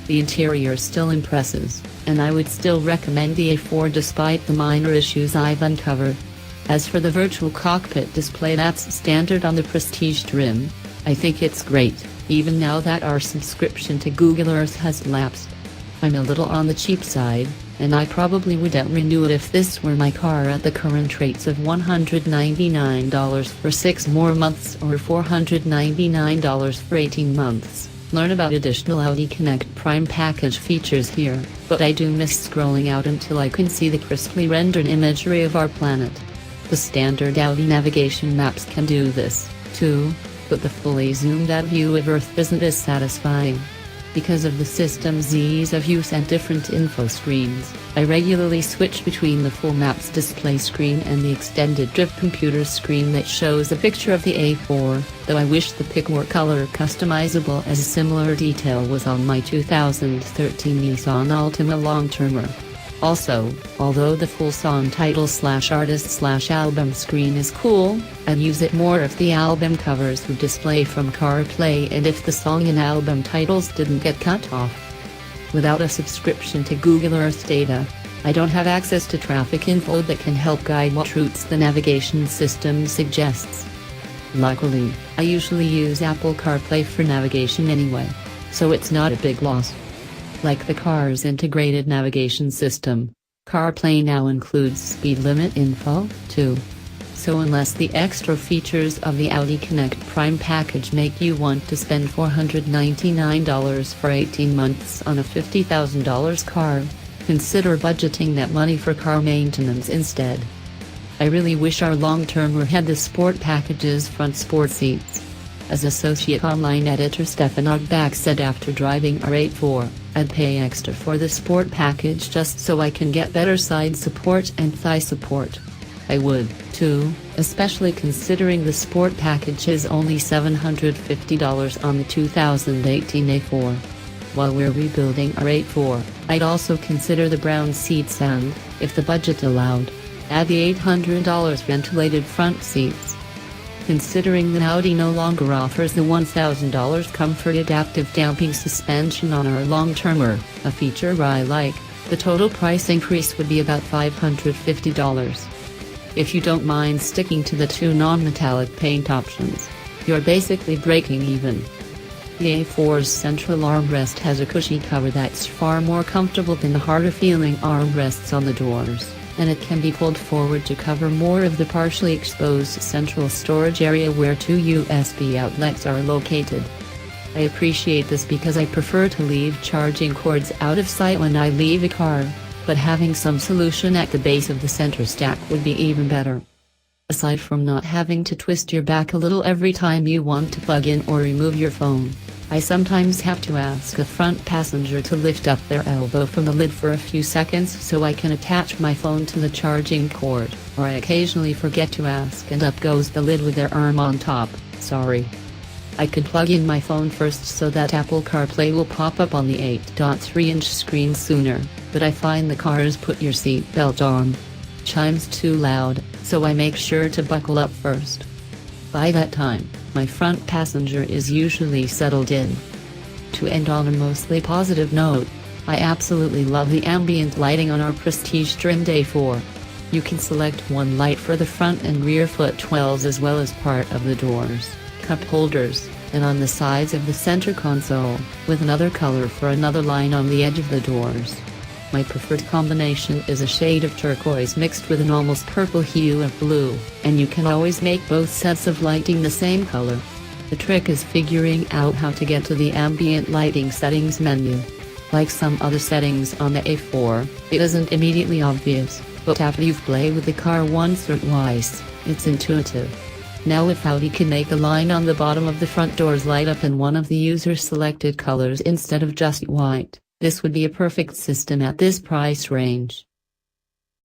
The interior still impresses, and I would still recommend the A4 despite the minor issues I've uncovered. As for the virtual cockpit display that's standard on the Prestige trim, I think it's great, even now that our subscription to Google Earth has lapsed. I'm a little on the cheap side, and I probably wouldn't renew it if this were my car at the current rates of $199 for 6 more months or $499 for 18 months. Learn about additional Audi Connect PRIME package features here, but I do miss scrolling out until I can see the crisply rendered imagery of our planet. The standard Audi navigation maps can do this, too, but the fully zoomed out view of Earth isn't as satisfying. Because of the system's ease of use and different info screens, I regularly switch between the full maps display screen and the extended drift computer screen that shows a picture of the A4, though I wish the pic were color customizable as a similar detail was on my 2013 Nissan Altima long-termer. Also, although the full song title/artist/album screen is cool, I'd use it more if the album covers would display from CarPlay and if the song and album titles didn't get cut off. Without a subscription to Google Earth data, I don't have access to traffic info that can help guide what routes the navigation system suggests. Luckily, I usually use Apple CarPlay for navigation anyway, so it's not a big loss. Like the car's integrated navigation system, CarPlay now includes speed limit info, too. So unless the extra features of the Audi Connect PRIME package make you want to spend $499 for 18 months on a $50,000 car, consider budgeting that money for car maintenance instead. I really wish our long-termer had the sport package's front sport seats. As associate online editor Stefan Ogbach said after driving our 8.4, I'd pay extra for the sport package just so I can get better side support and thigh support. I would, too, especially considering the sport package is only $750 on the 2018 A4. While we're rebuilding our 8.4, I'd also consider the brown seats and, if the budget allowed, add the $800 ventilated front seats. Considering that Audi no longer offers the $1,000 comfort adaptive damping suspension on our long-termer, a feature I like, the total price increase would be about $550. If you don't mind sticking to the 2 non-metallic paint options, you're basically breaking even. The A4's central armrest has a cushy cover that's far more comfortable than the harder-feeling armrests on the doors, and it can be pulled forward to cover more of the partially exposed central storage area where 2 USB outlets are located. I appreciate this because I prefer to leave charging cords out of sight when I leave a car, but having some solution at the base of the center stack would be even better. Aside from not having to twist your back a little every time you want to plug in or remove your phone, I sometimes have to ask a front passenger to lift up their elbow from the lid for a few seconds so I can attach my phone to the charging cord, or I occasionally forget to ask and up goes the lid with their arm on top. Sorry. I could plug in my phone first so that Apple CarPlay will pop up on the 8.3-inch screen sooner, but I find the car's "put your seatbelt on" chimes too loud, so I make sure to buckle up first. By that time, my front passenger is usually settled in. To end on a mostly positive note, I absolutely love the ambient lighting on our Prestige trimmed A4. You can select one light for the front and rear footwells as well as part of the doors, cup holders, and on the sides of the center console, with another color for another line on the edge of the doors. My preferred combination is a shade of turquoise mixed with an almost purple hue of blue, and you can always make both sets of lighting the same color. The trick is figuring out how to get to the ambient lighting settings menu. Like some other settings on the A4, it isn't immediately obvious, but after you've played with the car once or twice, it's intuitive. Now if Audi can make a line on the bottom of the front doors light up in one of the user-selected colors instead of just white, this would be a perfect system at this price range.